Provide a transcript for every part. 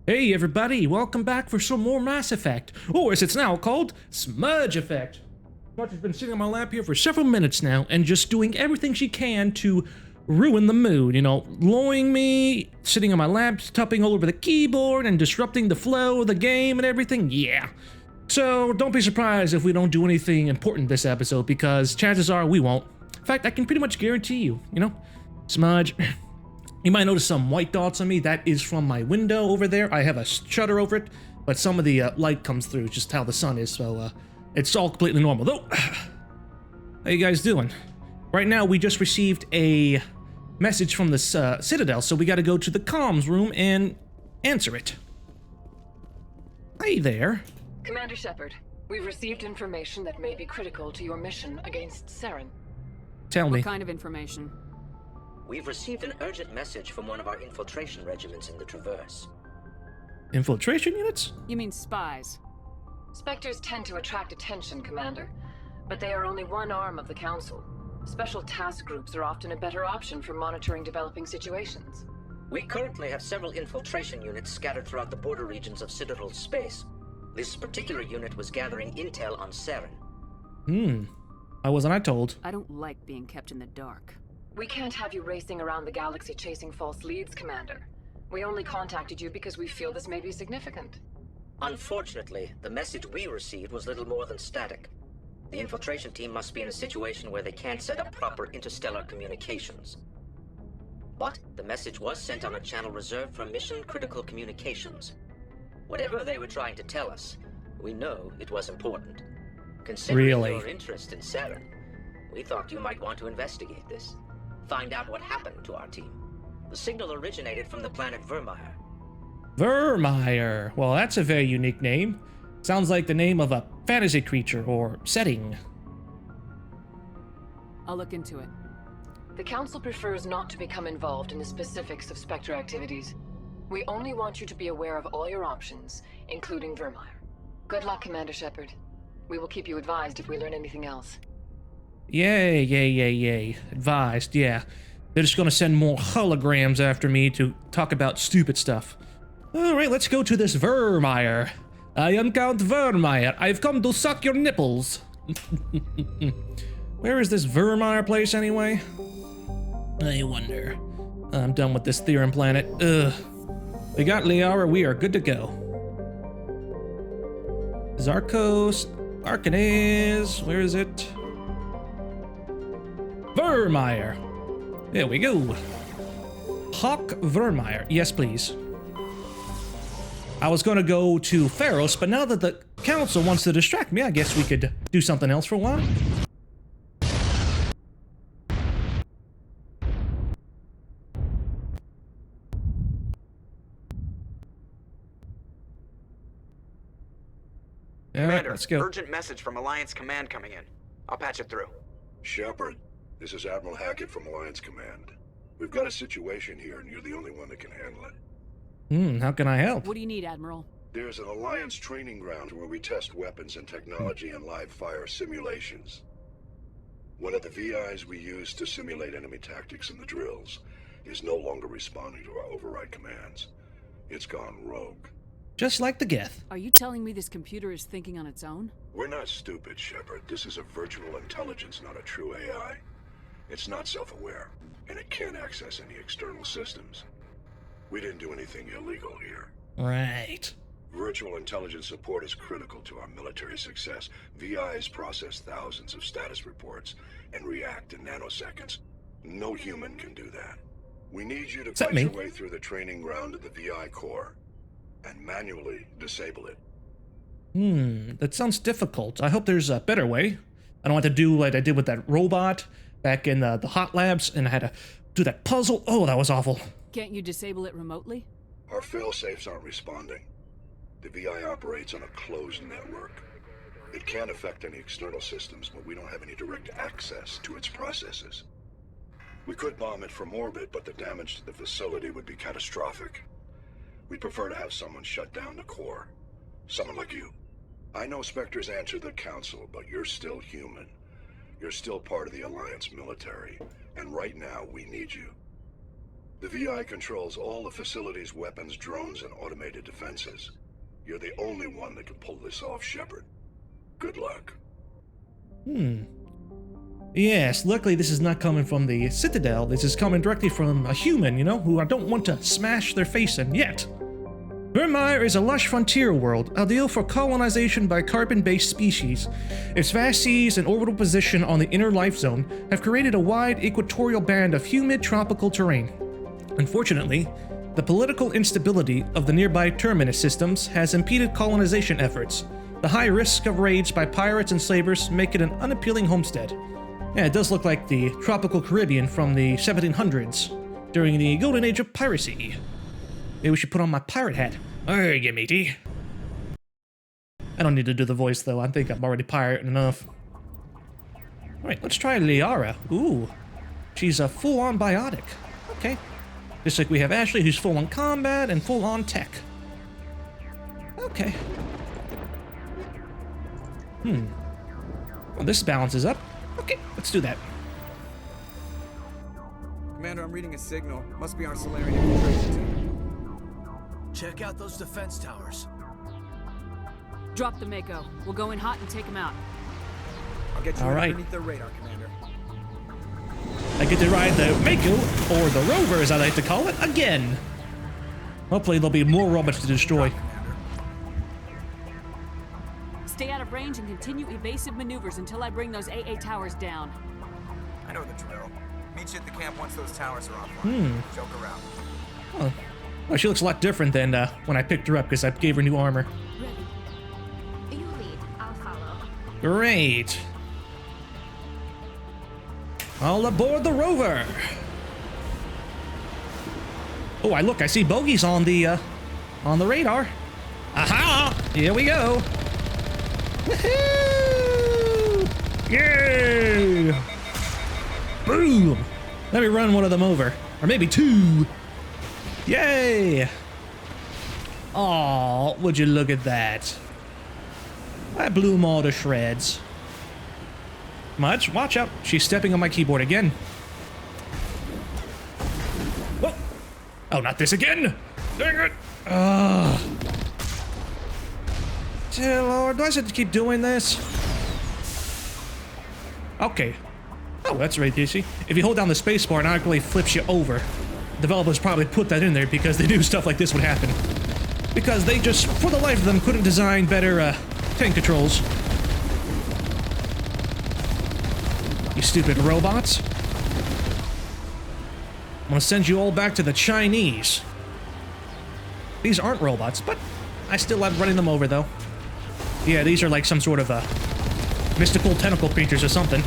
Hey everybody, welcome back for some more Mass Effect, or as it's now called, Smudge Effect. Smudge has been sitting on my lap here for several minutes now, and just doing everything she can to ruin the mood, you know, lulling me, sitting on my lap, tapping all over the keyboard, and disrupting the flow of the game and everything, yeah. So don't be surprised if we don't do anything important this episode, because chances are we won't. In fact, I can pretty much guarantee you, Smudge. You might notice some white dots on me. That is from my window over there. I have a shutter over it, but some of the light comes through, just how the sun is, so it's all completely normal. Though, how you guys doing? Right now, we just received a message from the Citadel, so we gotta go to the comms room and answer it. Hey there. Commander Shephard, we've received information that may be critical to your mission against Saren. Tell me. What kind of information? We've received an urgent message from one of our infiltration regiments in the Traverse. Infiltration units? You mean spies? Spectres tend to attract attention, Commander, but they are only one arm of the Council. Special task groups are often a better option for monitoring developing situations. We currently have several infiltration units scattered throughout the border regions of Citadel space. This particular unit was gathering intel on Saren. Why wasn't I told? I don't like being kept in the dark. We can't have you racing around the galaxy chasing false leads, Commander. We only contacted you because we feel this may be significant. Unfortunately, the message we received was little more than static. The infiltration team must be in a situation where they can't set up proper interstellar communications. But the message was sent on a channel reserved for mission-critical communications. Whatever they were trying to tell us, we know it was important. Considering your interest in Saren, we thought you might want to investigate this. Find out what happened to our team. The signal originated from the planet Vermeer. Vermeer. Well, that's a very unique name. Sounds like the name of a fantasy creature or setting. I'll look into it. The Council prefers not to become involved in the specifics of Spectre activities. We only want you to be aware of all your options, including Vermeer. Good luck, Commander Shephard. We will keep you advised if we learn anything else. Yay. Advised, yeah. They're just gonna send more holograms after me to talk about stupid stuff. Alright, let's go to this Vermeer. I am Count Vermeer. I've come to suck your nipples. Where is this Vermeer place anyway? I wonder. I'm done with this Theron planet. Ugh. We got Liara, we are good to go. Zarkos, Arcanes, where is it? Vermeer. There we go. Hawk Vermeer. Yes, please. I was gonna go to Pharos, but now that the Council wants to distract me, I guess we could do something else for a while. Commander, let's go. urgent message from Alliance Command coming in. I'll patch it through. Shephard, this is Admiral Hackett from Alliance Command. We've got a situation here, and you're the only one that can handle it. How can I help? What do you need, Admiral? There's an Alliance training ground where we test weapons and technology in live fire simulations. One of the VIs we use to simulate enemy tactics in the drills is no longer responding to our override commands. It's gone rogue. Just like the Geth. Are you telling me this computer is thinking on its own? We're not stupid, Shephard. This is a virtual intelligence, not a true AI. It's not self-aware, and it can't access any external systems. We didn't do anything illegal here. Right. Virtual intelligence support is critical to our military success. VIs process thousands of status reports and react in nanoseconds. No human can do that. We need you to fight your way through the training ground to the VI core and manually disable it. That sounds difficult. I hope there's a better way. I don't have to do what I did with that robot back in the hot labs, and I had to do that puzzle. Oh, that was awful. Can't you disable it remotely? Our failsafes aren't responding. The VI operates on a closed network. It can't affect any external systems, but we don't have any direct access to its processes. We could bomb it from orbit, but the damage to the facility would be catastrophic. We'd prefer to have someone shut down the core. Someone like you. I know Spectres answer the Council, but you're still human. You're still part of the Alliance military, and right now we need you. The VI controls all the facility's weapons, drones, and automated defenses. You're the only one that can pull this off, Shephard. Good luck. Yes, luckily this is not coming from the Citadel. This is coming directly from a human, you know, who I don't want to smash their face in yet. Vermeer is a lush frontier world, ideal for colonization by carbon-based species. Its vast seas and orbital position on the inner life zone have created a wide equatorial band of humid tropical terrain. Unfortunately, the political instability of the nearby terminus systems has impeded colonization efforts. The high risk of raids by pirates and slavers make it an unappealing homestead. Yeah, it does look like the tropical Caribbean from the 1700s, during the golden age of piracy. Maybe we should put on my pirate hat. Arrgh, matey. I don't need to do the voice, though. I think I'm already pirate enough. Alright, let's try Liara. Ooh. She's a full-on biotic. Okay. Just like we have Ashley, who's full-on combat and full-on tech. Okay. Well, this balances up. Okay, let's do that. Commander, I'm reading a signal. Must be our Solarian infiltration team. Check out those defense towers. Drop the Mako. We'll go in hot and take them out. I'll get you All right. underneath their radar, Commander. I get to ride the Mako, or the Rover as I like to call it, again. Hopefully there'll be more robots to destroy. Stay out of range and continue evasive maneuvers until I bring those AA towers down. I know the drill. Meet you at the camp once those towers are offline. Joke around. Oh. Well, she looks a lot different than when I picked her up because I gave her new armor. Ready. You lead, I'll follow. Great. All aboard the Rover. Oh, I see bogeys on the radar. Aha! Here we go. Woohoo! Yay! Boom! Let me run one of them over, or maybe two. Yay! Aw, would you look at that? I blew them all to shreds. Watch out. She's stepping on my keyboard again. Whoa! Oh, not this again! Dang it! Dear Lord, do I have to keep doing this? Okay. Oh, that's right, DC. If you hold down the spacebar, it automatically flips you over. Developers probably put that in there because they knew stuff like this would happen. Because they just, for the life of them, couldn't design better, tank controls. You stupid robots. I'm gonna send you all back to the Chinese. These aren't robots, but I still like running them over, though. Yeah, these are like some sort of, mystical tentacle creatures or something.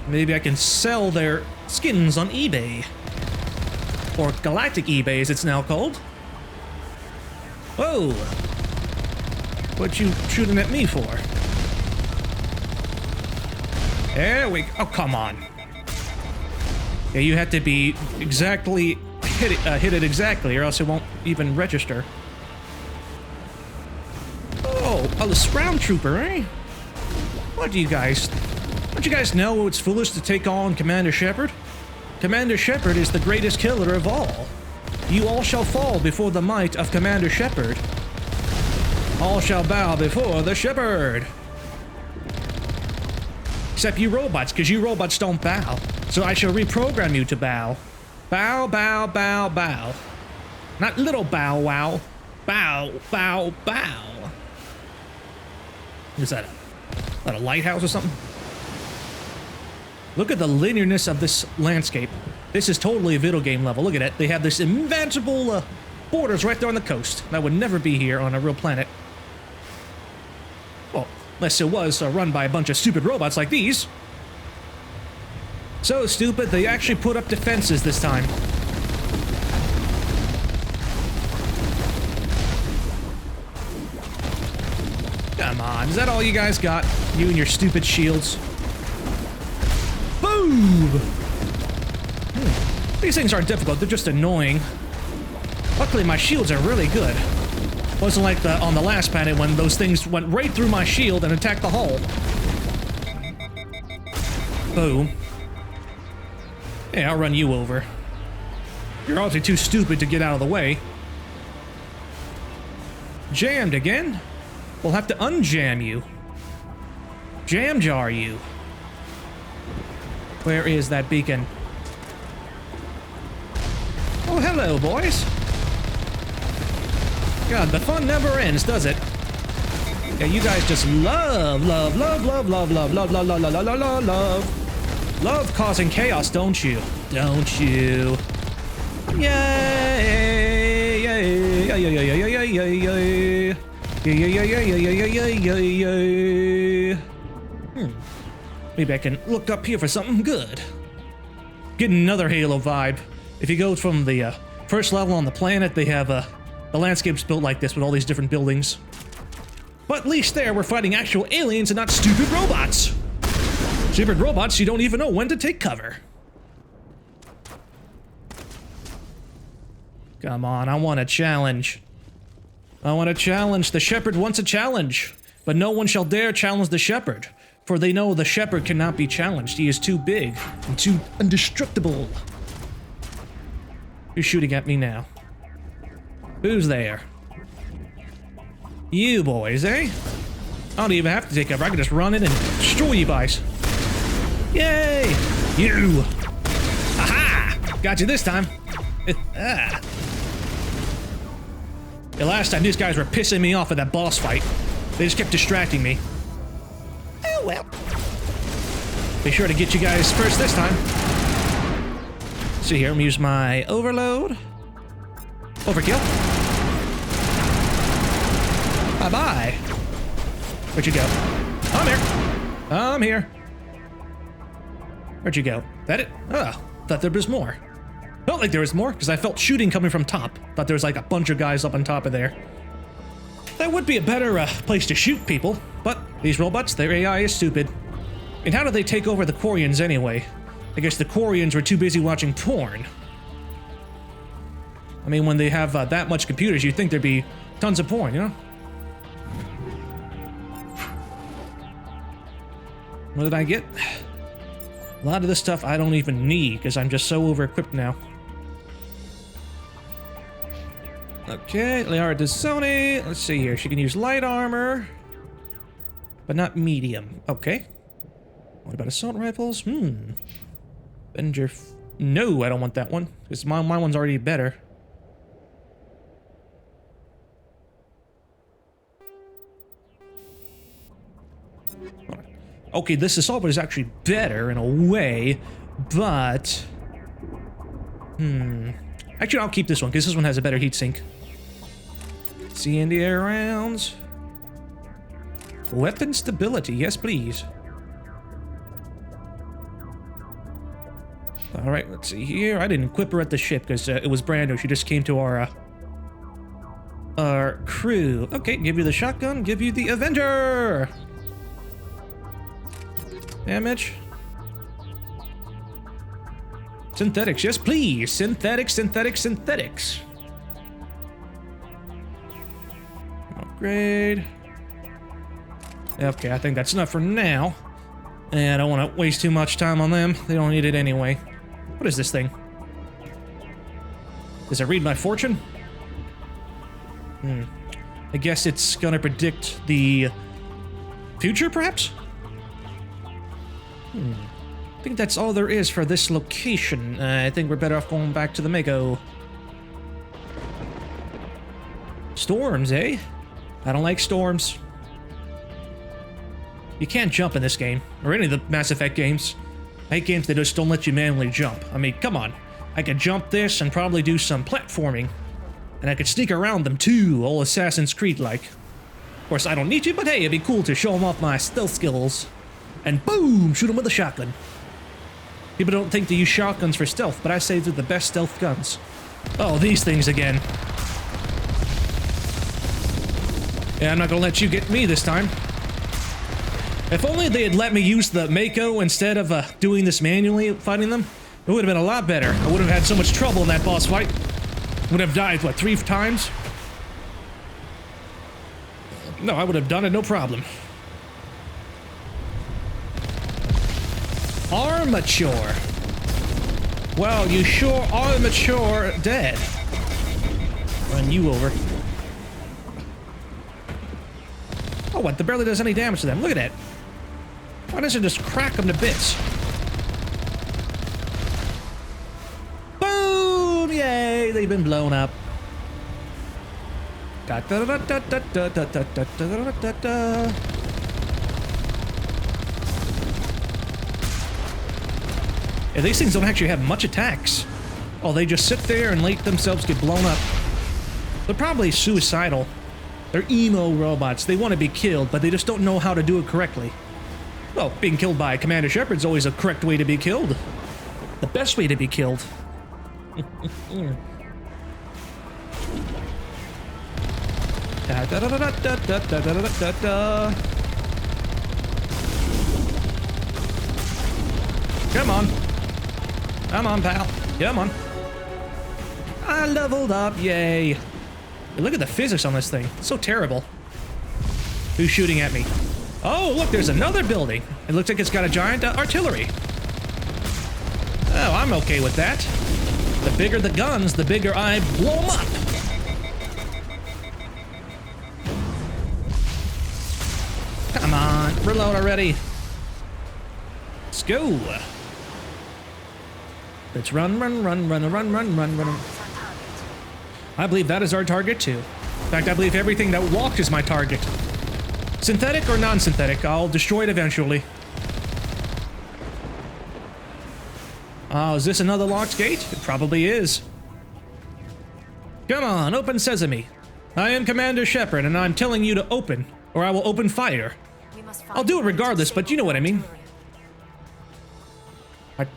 Maybe I can sell their skins on eBay. Or Galactic eBay, as it's now called. Whoa! What you shooting at me for? There we go. Oh, come on. Yeah, you have to be exactly... hit it exactly, or else it won't even register. Oh, the Round Trooper, eh? What do you guys... Don't you guys know it's foolish to take on Commander Shephard? Commander Shephard is the greatest killer of all. You all shall fall before the might of Commander Shephard. All shall bow before the Shepherd. Except you robots, because you robots don't bow. So I shall reprogram you to bow. Bow, bow, bow, bow. Not little bow wow. Bow, bow, bow. Is that a lighthouse or something? Look at the linearness of this landscape. This is totally a video game level. Look at it. They have this invincible borders right there on the coast. That would never be here on a real planet. Well, unless it was run by a bunch of stupid robots like these. So stupid, they actually put up defenses this time. Come on, is that all you guys got? You and your stupid shields? Boom! These things aren't difficult, they're just annoying. Luckily, my shields are really good. Wasn't like on the last planet when those things went right through my shield and attacked the hull. Boom. Yeah, I'll run you over. You're obviously too stupid to get out of the way. Jammed again? We'll have to unjam you. Jam jar you. Where is that beacon? Oh, hello, boys. God, the fun never ends, does it? Yeah, you guys just love causing chaos, don't you? Don't you? Yay! Yay! Yay! Yay! Yay! Yay! Yay! Yay! Yay! Maybe I can look up here for something good. Get another Halo vibe. If you go from the first level on the planet, they have the landscape's built like this with all these different buildings. But at least there, we're fighting actual aliens and not stupid robots. Stupid robots, you don't even know when to take cover. Come on, I want a challenge. I want a challenge. The Shepherd wants a challenge. But no one shall dare challenge the Shepherd. For they know the Shepherd cannot be challenged. He is too big and too indestructible. Who's shooting at me now? Who's there? You boys, eh? I don't even have to take cover. I can just run in and destroy you guys. Yay! You! Aha! Got you this time. Ah. The last time these guys were pissing me off at that boss fight. They just kept distracting me. Oh well. Be sure to get you guys first this time. Let's see here, I'm gonna use my overload. Overkill. Bye-bye. Where'd you go? I'm here. I'm here. Where'd you go? That it? Oh, thought there was more. Felt like there was more, because I felt shooting coming from top. Thought there was like a bunch of guys up on top of there. That would be a better place to shoot people, but these robots, their AI is stupid. And how do they take over the Quarians anyway? I guess the Quarians were too busy watching porn. I mean, when they have that much computers, you'd think there'd be tons of porn, you know? What did I get? A lot of this stuff I don't even need, because I'm just so over-equipped now. Okay, Liara Dezzoni. Let's see here. She can use light armor, but not medium. Okay. What about assault rifles? Avenger. No, I don't want that one, because my one's already better. Okay, this assault is actually better in a way, but... Actually, I'll keep this one, because this one has a better heatsink. See in the air rounds. Weapon stability, yes please. Alright, let's see here. I didn't equip her at the ship, because it was brand new. She just came to our crew. Okay, give you the shotgun, give you the Avenger! Damage. Synthetics, yes please. Synthetics, synthetics, synthetics. Upgrade. Okay, I think that's enough for now. And I don't want to waste too much time on them. They don't need it anyway. What is this thing? Does it read my fortune? I guess it's gonna predict the future, perhaps? I think that's all there is for this location. I think we're better off going back to the Mako. Storms, eh? I don't like storms. You can't jump in this game, or any of the Mass Effect games. I hate games that just don't let you manually jump. I mean, come on. I could jump this and probably do some platforming. And I could sneak around them too, all Assassin's Creed-like. Of course, I don't need to, but hey, it'd be cool to show them off my stealth skills. And boom! Shoot them with a shotgun. People don't think to use shotguns for stealth, but I say they're the best stealth guns. Oh, these things again. Yeah, I'm not gonna let you get me this time. If only they had let me use the Mako instead of doing this manually, fighting them, it would have been a lot better. I would have had so much trouble in that boss fight. Would have died, what, 3 times? No, I would have done it, no problem. Armature. Well, you sure are mature dead. Run you over. Oh, what? That barely does any damage to them. Look at that. Why doesn't it just crack them to bits? Boom! Yay! They've been blown up. Da da da da da da da da da da da da. Yeah, these things don't actually have much attacks. Oh, they just sit there and let themselves get blown up. They're probably suicidal. They're emo robots. They want to be killed, but they just don't know how to do it correctly. Well, being killed by Commander Shephard's always a correct way to be killed. The best way to be killed. Da da da da da da da da da da. Come on. Come on, pal. Come on. I leveled up, yay. Look at the physics on this thing. It's so terrible. Who's shooting at me? Oh, look, there's another building. It looks like it's got a giant artillery. Oh, I'm okay with that. The bigger the guns, the bigger I blow them up. Come on, reload already. Let's go. Let's run, run, run, run, run, run, run, run. I believe that is our target too. In fact, I believe everything that walked is my target. Synthetic or non-synthetic, I'll destroy it eventually. Oh, is this another locked gate? It probably is. Come on, open sesame. I am Commander Shephard, and I'm telling you to open, or I will open fire. I'll do it regardless, but you know what I mean.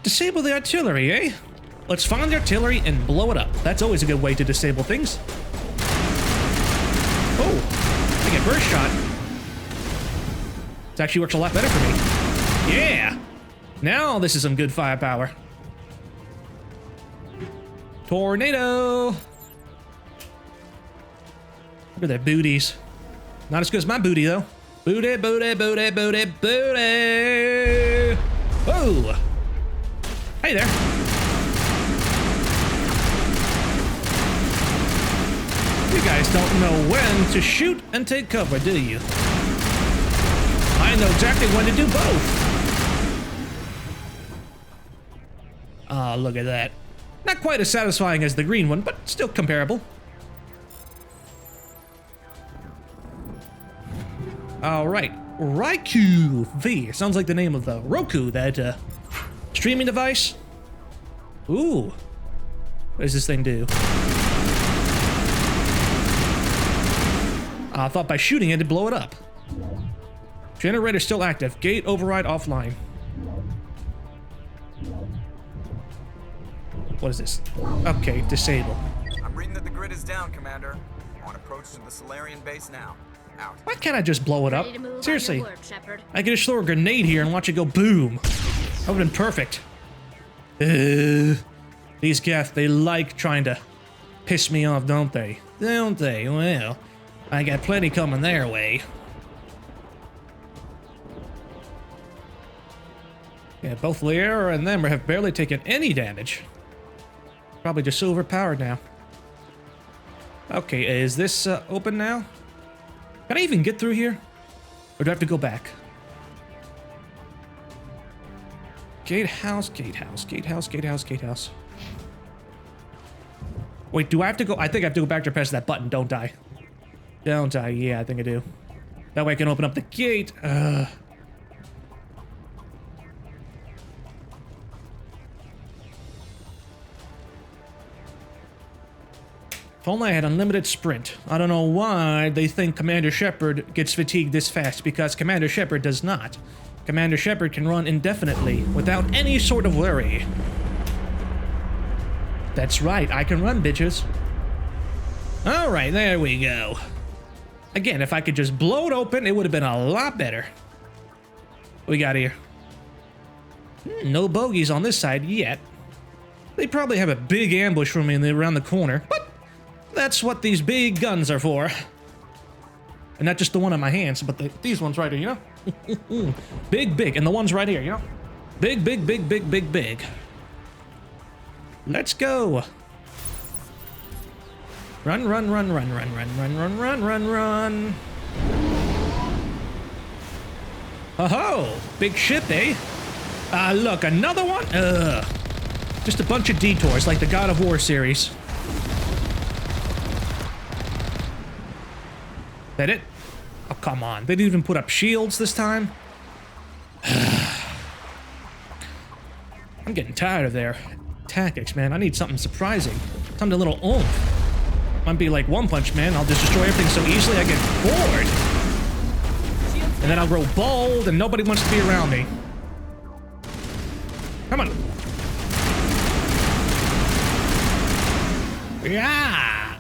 Disable the artillery, eh? Let's find the artillery and blow it up. That's always a good way to disable things. Oh, I get burst shot. This actually works a lot better for me. Yeah! Now this is some good firepower. Tornado! Look at their booties. Not as good as my booty, though. Booty, booty, booty, booty, booty! Whoa! Hey there. You guys don't know when to shoot and take cover, do you? I know exactly when to do both. Ah, look at that. Not quite as satisfying as the green one, but still comparable. Alright, Raikou V. Sounds like the name of the Roku, that streaming device. Ooh. What does this thing do? I thought by shooting it, it'd blow it up. Generator still active. Gate override offline. What is this? Okay, disable. I'm reading that the grid is down, Commander. On approach to the Solarian base now. Out. Why can't I just blow it up? Ready to move Seriously. on your word, Shephard. I could just throw a grenade here and watch it go boom. That would've been perfect. These cats, they like trying to piss me off, don't they? Don't they? Well, I got plenty coming their way. Yeah, both Liera and them have barely taken any damage. Probably just so overpowered now. Okay, is this open now? Can I even get through here? Or do I have to go back? Gatehouse, gatehouse, gatehouse, gatehouse, gatehouse. Wait, do I have to go? I think I have to go back to press that button, don't I? Don't I? Yeah, I think I do. That way I can open up the gate. If only I had unlimited sprint. I don't know why they think Commander Shephard gets fatigued this fast, because Commander Shephard does not. Commander Shephard can run indefinitely without any sort of worry. That's right, I can run, bitches. Alright, there we go. Again, if I could just blow it open, it would have been a lot better. What we got here? No bogeys on this side yet. They probably have a big ambush for me around the corner, but that's what these big guns are for. And not just the one in my hands, but these ones right here, you know? Big, big, and the ones right here, you know? Big, big, big, big, big, big. Let's go. Run, run, run, run, run, run, run, run, run, run, run. Oh-ho! Big ship, eh? Look, another one? Ugh. Just a bunch of detours like the God of War series. That it? Oh, come on. They didn't even put up shields this time? I'm getting tired of their tactics, man. I need something surprising. Something a little oomph. Might be like One Punch Man. I'll just destroy everything so easily I get bored. And then I'll grow bold and nobody wants to be around me. Come on. Yeah.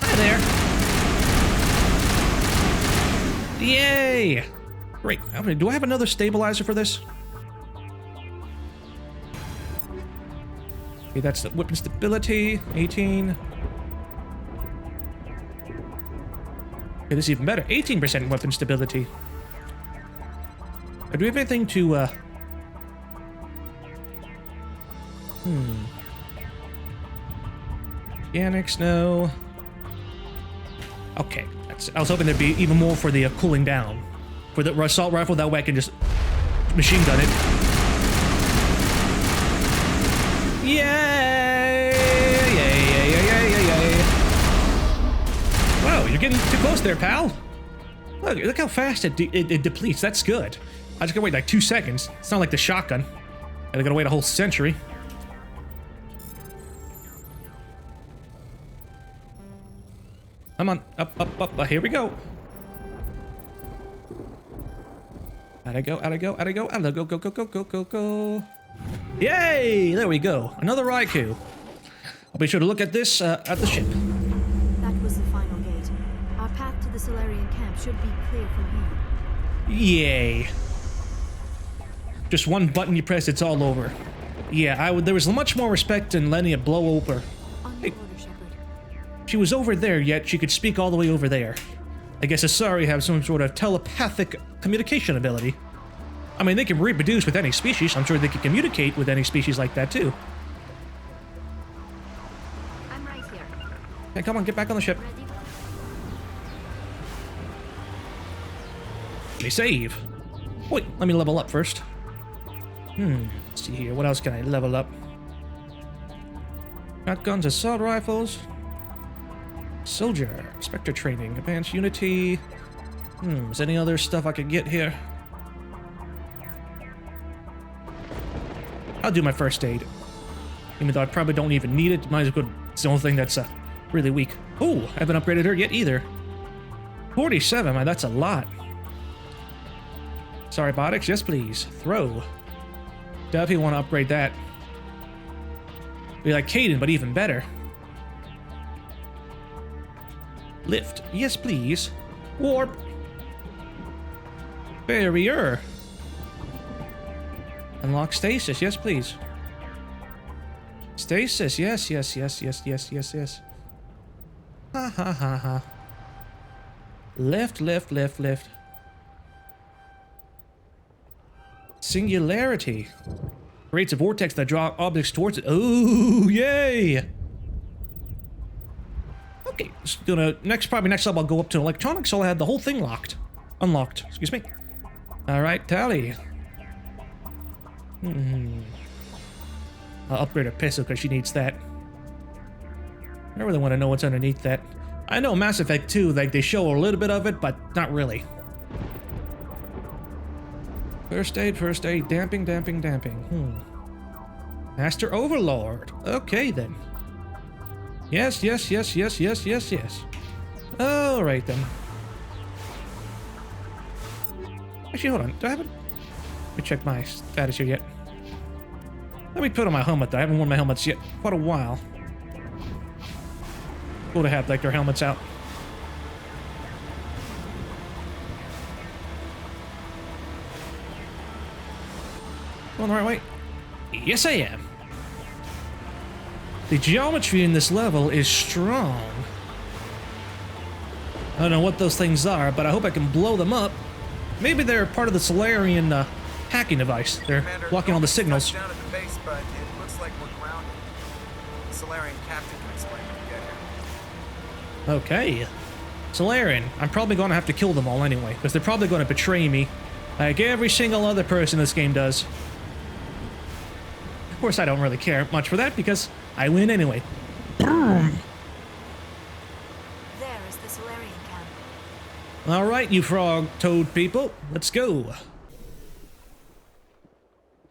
Hi there. Yay. Great. Do I have another stabilizer for this? Okay, that's the weapon stability. 18. Okay, this is even better. 18% weapon stability. Do we have anything to, Mechanics, no. Okay, I was hoping there'd be even more for the cooling down. For the assault rifle, that way I can just machine gun it. Yay! Yay, yay, yay, yay, yay, yay. Whoa, you're getting too close there, pal. Look how fast it depletes. That's good. I just gotta wait like 2 seconds. It's not like the shotgun. I gotta wait a whole century. Come on, up, up, up. Here we go. Out I go, out I go, out I go, out I go, go, go, go, go, go, go. Yay! There we go. Another Raikou. I'll be sure to look at this at the ship. That was the final gate. Our path to the Solarian camp should be clear from here. Yay. Just one button you press, it's all over. Yeah, there was much more respect in letting it blow over. On your order, Shephard. She was over there, yet she could speak all the way over there. I guess Asari have some sort of telepathic communication ability. I mean, they can reproduce with any species. I'm sure they can communicate with any species like that, too. I'm right here. Hey, come on, get back on the ship. Ready? Let me save. Wait, let me level up first. Let's see here. What else can I level up? Shotguns, assault rifles. Soldier. Spectre training. Advanced Unity. Is there any other stuff I could get here? I'll do my first aid. Even though I probably don't even need it. Might as well. It's the only thing that's really weak. Oh, I haven't upgraded her yet either. 47, man, that's a lot. Sorry, Botics, yes please. Throw. Definitely want to upgrade that. Be like Caden, but even better. Lift, yes please. Warp. Barrier. Unlock stasis, yes please. Stasis, yes, yes, yes, yes, yes, yes, yes. Ha ha ha ha. Lift, lift, lift, lift. Singularity. Creates a vortex that draws objects towards it. Oh, yay! Okay, just probably next up I'll go up to electronics, so I'll have the whole thing unlocked, excuse me. Alright, Tally. I'll upgrade her pistol because she needs that. I really want to know what's underneath that. I know Mass Effect 2, like they show a little bit of it, but not really. First aid, damping, damping, damping. Master Overlord. Okay then. Yes, yes, yes, yes, yes, yes, yes. Alright then. Actually, hold on. Do I have it? Let me check my status here yet. Let me put on my helmet though. I haven't worn my helmets yet. Quite a while. Cool to have like their helmets out. Going the right way? Yes, I am. The geometry in this level is strong. I don't know what those things are, but I hope I can blow them up. Maybe they're part of the Solarian hacking device. They're Commander, blocking all the signals. Down at the base, but it looks like we're grounded. Solarian captain can explain when you get here. Okay. Solarian. I'm probably going to have to kill them all anyway, because they're probably going to betray me, like every single other person this game does. Of course, I don't really care much for that, because I win anyway. Boom! There is the Solarian camp. Alright, you frog-toad people, let's go.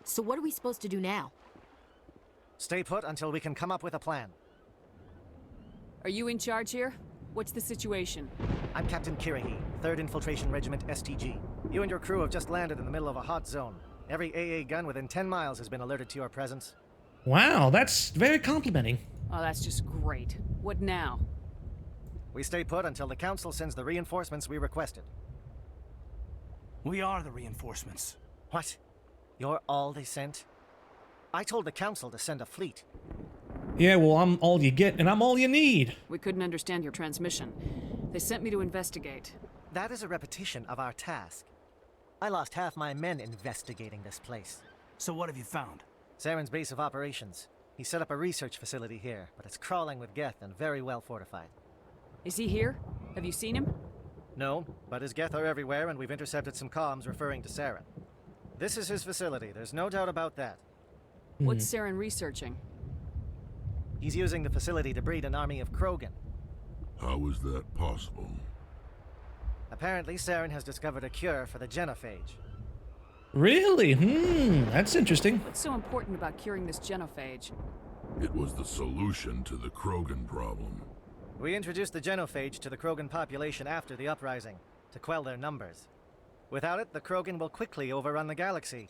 So what are we supposed to do now? Stay put until we can come up with a plan. Are you in charge here? What's the situation? I'm Captain Kirahi, 3rd Infiltration Regiment STG. You and your crew have just landed in the middle of a hot zone. Every AA gun within 10 miles has been alerted to your presence. Wow, that's very complimenting. Oh, that's just great. What now? We stay put until the Council sends the reinforcements we requested. We are the reinforcements. What? You're all they sent? I told the Council to send a fleet. Yeah, well, I'm all you get, and I'm all you need. We couldn't understand your transmission. They sent me to investigate. That is a repetition of our task. I lost half my men investigating this place. So what have you found? Saren's base of operations. He set up a research facility here, but it's crawling with Geth and very well fortified. Is he here? Have you seen him? No, but his Geth are everywhere, and we've intercepted some comms referring to Saren. This is his facility, there's no doubt about that. What's Saren researching? He's using the facility to breed an army of Krogan. How is that possible? Apparently, Saren has discovered a cure for the genophage. Really? That's interesting. What's so important about curing this genophage? It was the solution to the Krogan problem. We introduced the genophage to the Krogan population after the uprising, to quell their numbers. Without it, the Krogan will quickly overrun the galaxy.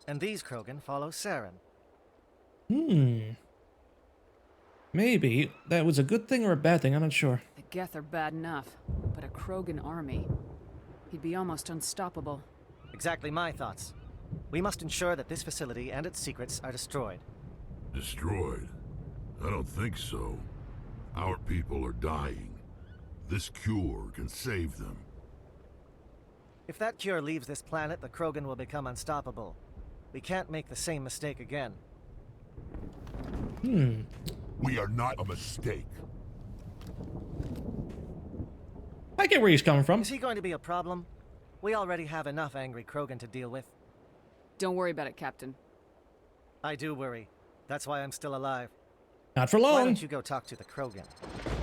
And these Krogan follow Saren. Maybe that was a good thing or a bad thing, I'm not sure. The Geth are bad enough, but a Krogan army. He'd be almost unstoppable. Exactly my thoughts. We must ensure that this facility and its secrets are destroyed. Destroyed? I don't think so. Our people are dying. This cure can save them. If that cure leaves this planet, the Krogan will become unstoppable. We can't make the same mistake again. We are not a mistake. I get where he's coming from. Is he going to be a problem? We already have enough angry Krogan to deal with. Don't worry about it, Captain. I do worry. That's why I'm still alive. Not for Why long. don't you go talk to the Krogan?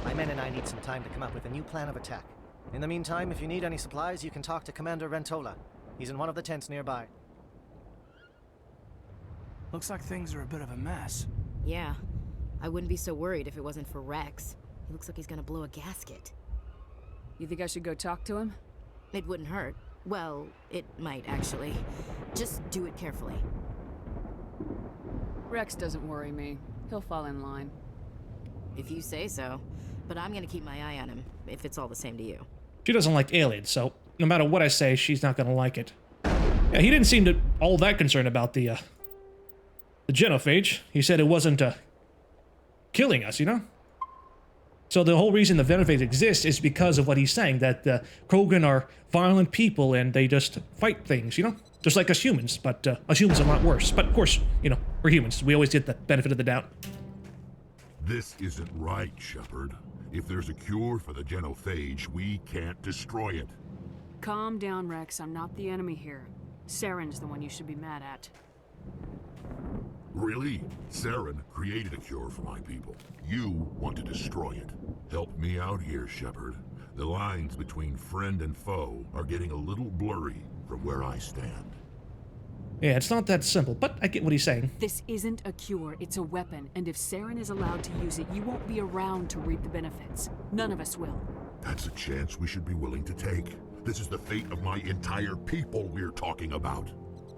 My men and I need some time to come up with a new plan of attack. In the meantime, if you need any supplies, you can talk to Commander Rentola. He's in one of the tents nearby. Looks like things are a bit of a mess. Yeah. I wouldn't be so worried if it wasn't for Rex. He looks like he's gonna blow a gasket. You think I should go talk to him? It wouldn't hurt. Well, it might actually. Just do it carefully. Rex doesn't worry me. He'll fall in line. If you say so. But I'm gonna keep my eye on him, if it's all the same to you. She doesn't like aliens, so no matter what I say, she's not gonna like it. Yeah, he didn't seem to all that concerned about the genophage. He said it wasn't killing us, you know? So the whole reason the genophage exists is because of what he's saying, that the Krogan are violent people and they just fight things, you know? Just like us humans, but us humans are a lot worse. But of course, you know, we're humans. We always get the benefit of the doubt. This isn't right, Shephard. If there's a cure for the genophage, we can't destroy it. Calm down, Rex. I'm not the enemy here. Saren's the one you should be mad at. Really? Saren created a cure for my people. You want to destroy it. Help me out here, Shephard. The lines between friend and foe are getting a little blurry from where I stand. Yeah, it's not that simple, but I get what he's saying. This isn't a cure, it's a weapon, and if Saren is allowed to use it, you won't be around to reap the benefits. None of us will. That's a chance we should be willing to take. This is the fate of my entire people we're talking about.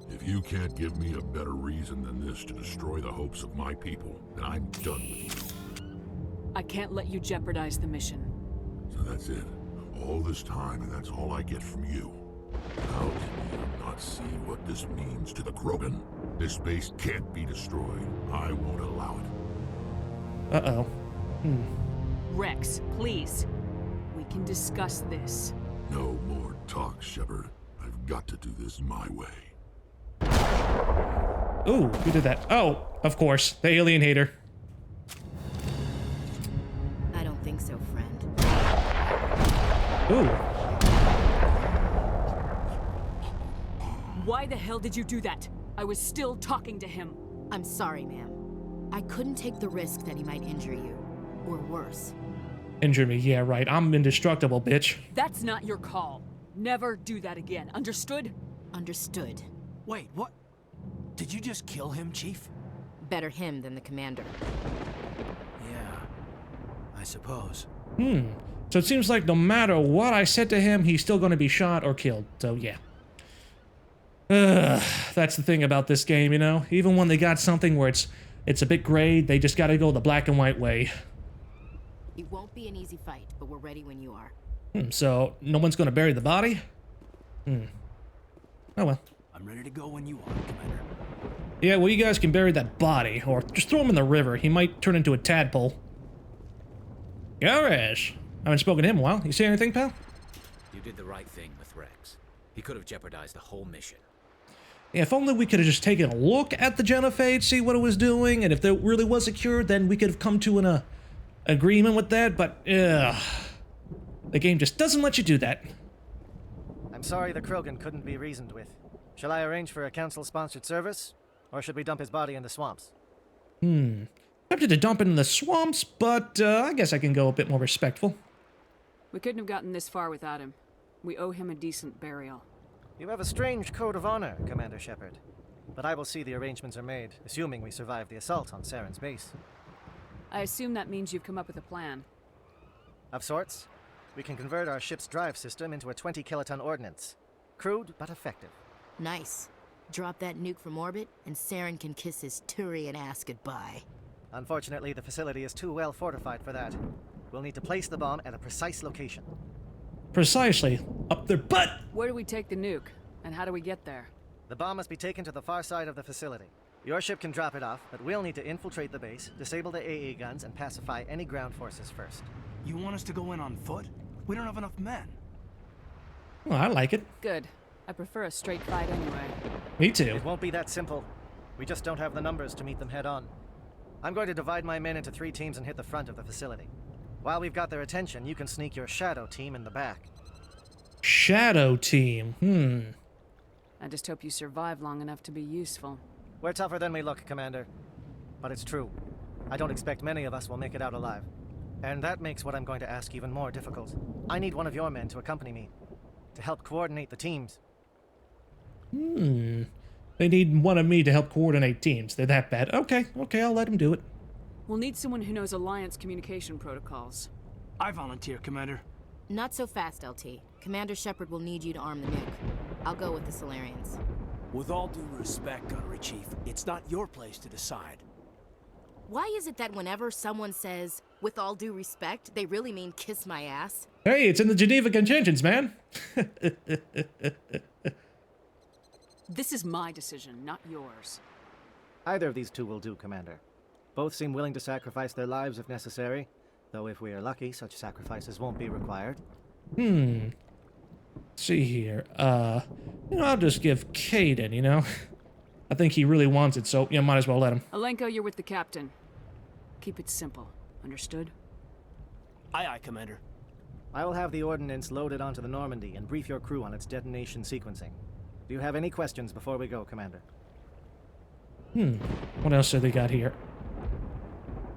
If you can't give me a better reason than this to destroy the hopes of my people, then I'm done with you. I can't let you jeopardize the mission. So that's it. All this time, and that's all I get from you. How can you not see what this means to the Krogan? This base can't be destroyed. I won't allow it. Uh-oh. Rex, please. We can discuss this. No more talk, Shephard. I've got to do this my way. Ooh, who did that? Oh, of course, the alien hater. Ooh. Why the hell did you do that? I was still talking to him. I'm sorry, ma'am. I couldn't take the risk that he might injure you. Or worse. Injure me, yeah, right. I'm indestructible, bitch. That's not your call. Never do that again. Understood? Understood. Wait, what? Did you just kill him, Chief? Better him than the commander. Yeah, I suppose. So it seems like no matter what I said to him, he's still going to be shot or killed. So, yeah. That's the thing about this game, you know? Even when they got something where it's a bit gray, they just got to go the black and white way. It won't be an easy fight, but we're ready when you are. So, no one's going to bury the body? Oh, well. I'm ready to go when you are, Commander. Yeah, well, you guys can bury that body, or just throw him in the river. He might turn into a tadpole. Garish! I haven't spoken to him in a while. You say anything, pal? You did the right thing with Rex. He could have jeopardized the whole mission. Yeah, if only we could have just taken a look at the genophage, see what it was doing, and if there really was a cure, then we could have come to an agreement with that, but, the game just doesn't let you do that. I'm sorry the Krogan couldn't be reasoned with. Shall I arrange for a council-sponsored service? Or should we dump his body in the swamps? Tempted to dump it in the swamps, but I guess I can go a bit more respectful. We couldn't have gotten this far without him. We owe him a decent burial. You have a strange code of honor, Commander Shephard. But I will see the arrangements are made, assuming we survive the assault on Saren's base. I assume that means you've come up with a plan. Of sorts. We can convert our ship's drive system into a 20-kiloton ordnance. Crude, but effective. Nice. Drop that nuke from orbit, and Saren can kiss his Turian ass goodbye. Unfortunately, the facility is too well fortified for that. We'll need to place the bomb at a precise location. Precisely. Up their butt! Where do we take the nuke? And how do we get there? The bomb must be taken to the far side of the facility. Your ship can drop it off, but we'll need to infiltrate the base, disable the AA guns, and pacify any ground forces first. You want us to go in on foot? We don't have enough men. Well, I like it. Good. I prefer a straight fight anyway. Me too. It won't be that simple. We just don't have the numbers to meet them head on. I'm going to divide my men into 3 teams and hit the front of the facility. While we've got their attention, you can sneak your shadow team in the back. Shadow team. I just hope you survive long enough to be useful. We're tougher than we look, Commander. But it's true. I don't expect many of us will make it out alive. And that makes what I'm going to ask even more difficult. I need one of your men to accompany me, to help coordinate the teams. They need one of me to help coordinate teams. They're that bad. Okay, I'll let him do it. We'll need someone who knows Alliance communication protocols. I volunteer, Commander. Not so fast, LT. Commander Shephard will need you to arm the nuke. I'll go with the Solarians. With all due respect, Gunnery Chief, it's not your place to decide. Why is it that whenever someone says, with all due respect, they really mean kiss my ass? Hey, it's in the Geneva Conventions, man. This is my decision, not yours. Either of these 2 will do, Commander. Both seem willing to sacrifice their lives if necessary, though if we are lucky, such sacrifices won't be required. Let's see here. I'll just give Caden, you know? I think he really wants it, so, might as well let him. Alenko, you're with the captain. Keep it simple. Understood? Aye, aye, Commander. I will have the ordnance loaded onto the Normandy and brief your crew on its detonation sequencing. Do you have any questions before we go, Commander? What else have they got here?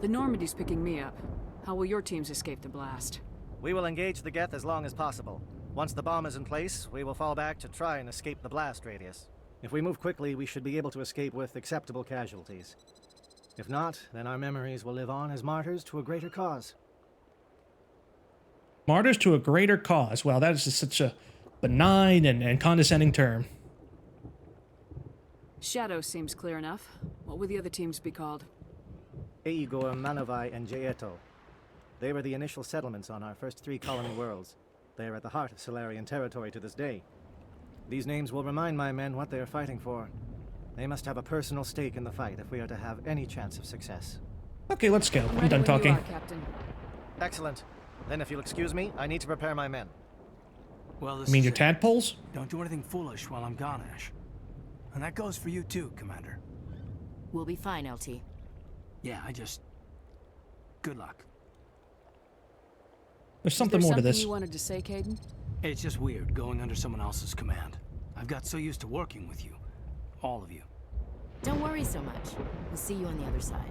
The Normandy's picking me up. How will your teams escape the blast? We will engage the Geth as long as possible. Once the bomb is in place, we will fall back to try and escape the blast radius. If we move quickly, we should be able to escape with acceptable casualties. If not, then our memories will live on as martyrs to a greater cause. Martyrs to a greater cause. Wow, that is just such a benign and condescending term. Shadow seems clear enough. What will the other teams be called? Eigor, Manavai, and Jaeto. They were the initial settlements on our first 3 colony worlds. They are at the heart of Solarian territory to this day. These names will remind my men what they are fighting for. They must have a personal stake in the fight if we are to have any chance of success. Okay, let's go. I'm ready done when talking. You are, Captain. Excellent. Then if you'll excuse me, I need to prepare my men. Well, this You mean is your it. tadpoles? Don't do anything foolish while I'm gone, Ash. And that goes for you too, Commander. We'll be fine, LT. Yeah, good luck. There's something more to this. You wanted to say, Caden? It's just weird going under someone else's command. I've got so used to working with you. All of you. Don't worry so much. We'll see you on the other side.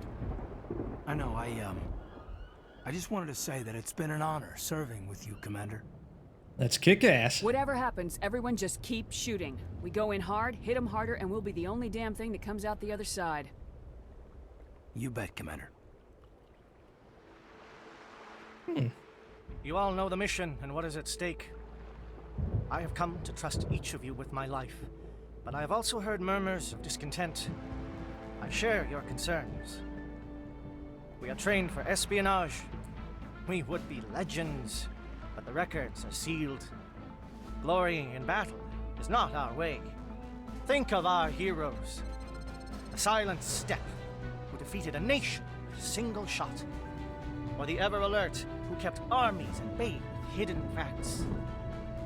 I know, I just wanted to say that it's been an honor serving with you, Commander. Let's kick ass. Whatever happens, everyone just keep shooting. We go in hard, hit them harder, and we'll be the only damn thing that comes out the other side. You bet, Commander. You all know the mission and what is at stake. I have come to trust each of you with my life, but I have also heard murmurs of discontent. I share your concerns. We are trained for espionage. We would be legends, but the records are sealed. Glory in battle is not our way. Think of our heroes. The silent step who defeated a nation with a single shot. Or the ever-alert who kept armies at bay with hidden facts.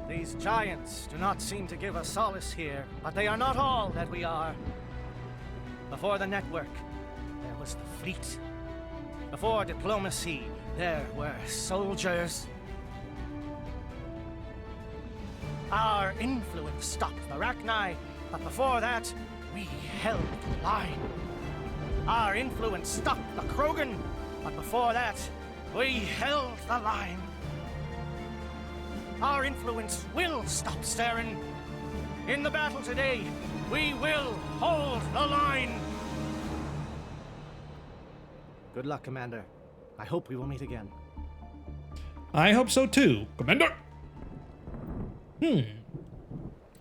These giants do not seem to give us solace here, but they are not all that we are. Before the network, there was the fleet. Before diplomacy, there were soldiers. Our influence stopped the Rachni, but before that, we held the line. Our influence stopped the Krogan, but before that, we held the line. Our influence will stop Saren. In the battle today, we will hold the line. Good luck, Commander. I hope we will meet again. I hope so too, Commander.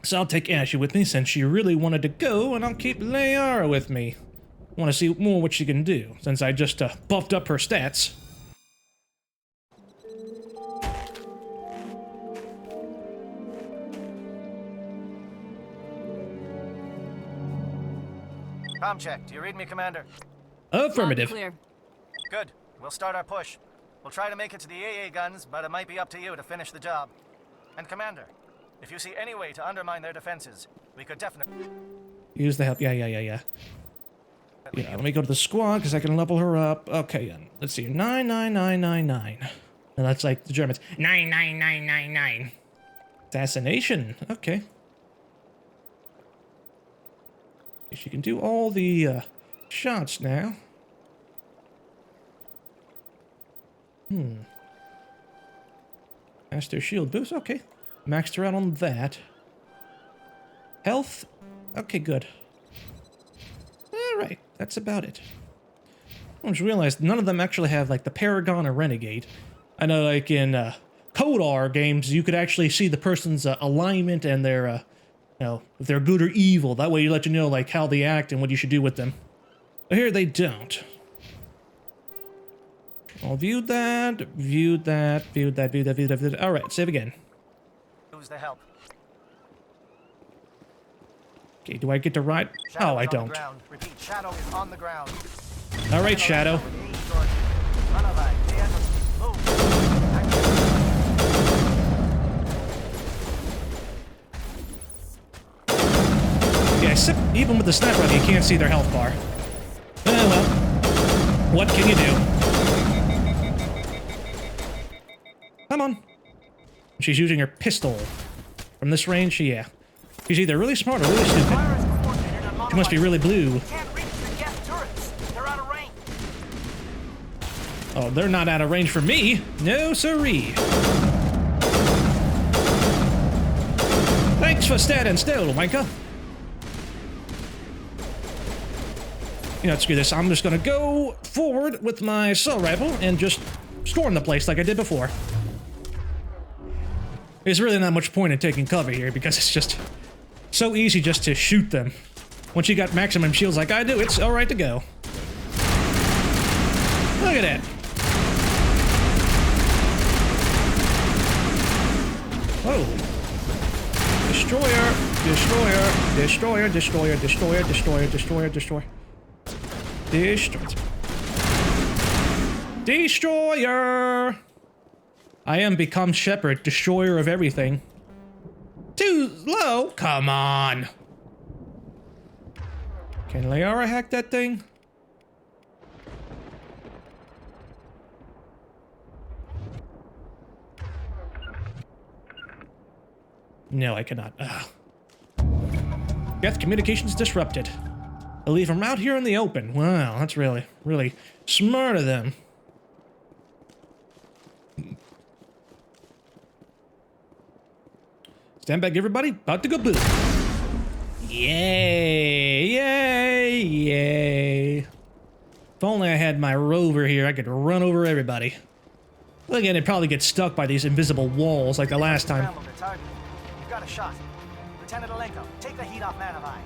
So I'll take Ashley with me since she really wanted to go, and I'll keep Liara with me. Want to see more what she can do, since I just buffed up her stats. Com check. Do you read me, Commander? Affirmative. Clear. Good. We'll start our push. We'll try to make it to the AA guns, but it might be up to you to finish the job. And Commander, if you see any way to undermine their defenses, we could definitely Use the help. Yeah, let me go to the squad, because I can level her up. Okay, let's see. 99999. And that's like the Germans. 99999. Assassination. Okay. She can do all the shots now. Master shield boost. Okay. Maxed her out on that. Health. Okay, good. Alright, that's about it. I just realized none of them actually have, like, the Paragon or Renegade. I know, like, in Kodar games, you could actually see the person's alignment and their, you know, if they're good or evil. That way you let you know, like, how they act and what you should do with them. But here they don't. All viewed that. Alright, save again. use the help. Okay, do I get to ride? Oh, I don't. Repeat, Shadow is on the ground. Alright, Shadow. Yeah, even with the sniper rifle, you can't see their health bar. Oh well. What can you do? Come on. She's using her pistol. From this range, yeah. She's either really smart or really stupid. She must be really blue. Oh, they're not out of range for me. No siree. Thanks for standing still, wanker. You know, screw this. I'm just gonna go forward with my assault rifle and just storm the place like I did before. There's really not much point in taking cover here because it's just so easy just to shoot them. Once you got maximum shields like I do, it's alright to go. Look at that. Whoa. Destroyer, destroyer, destroyer, destroyer, destroyer, destroyer, destroyer, destroyer. Destroyer! I am become Shephard, destroyer of everything. Too low? Come on! Can Liara hack that thing? No, I cannot. Ugh. Death communications disrupted. I'll leave them out here in the open. Wow, that's really, really smart of them. Stand back, everybody. About to go boom. Yay! Yay! Yay! If only I had my rover here, I could run over everybody. Well, again, it'd probably get stuck by these invisible walls like the last time. You've got a shot. Lieutenant Alenko, take the heat off Manavai.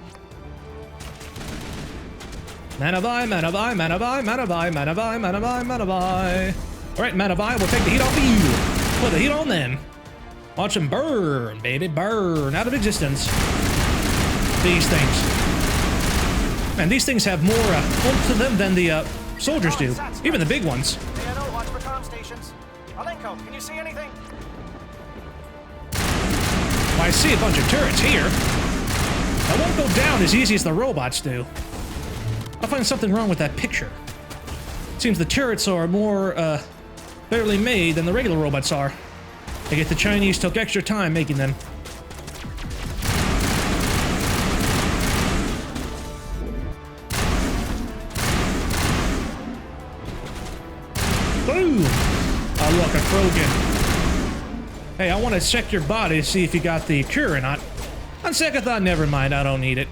Manavai, Manavai, Manavai, Manavai, Manavai, Manavai, Manavai. Alright, Manavai, we'll take the heat off of you. Put the heat on them. Watch them burn, baby, burn out of existence. These things. Man, these things have more oomph to them than the soldiers do. Even the big ones. Watch for comm stations. Alenko, can you see anything? Well, I see a bunch of turrets here. That won't go down as easy as the robots do. I'll find something wrong with that picture. It seems the turrets are more, barely made than the regular robots are. I get the Chinese took extra time making them. Boom! Oh, look, a Krogan. Hey, I want to check your body to see if you got the cure or not. On second thought, never mind, I don't need it.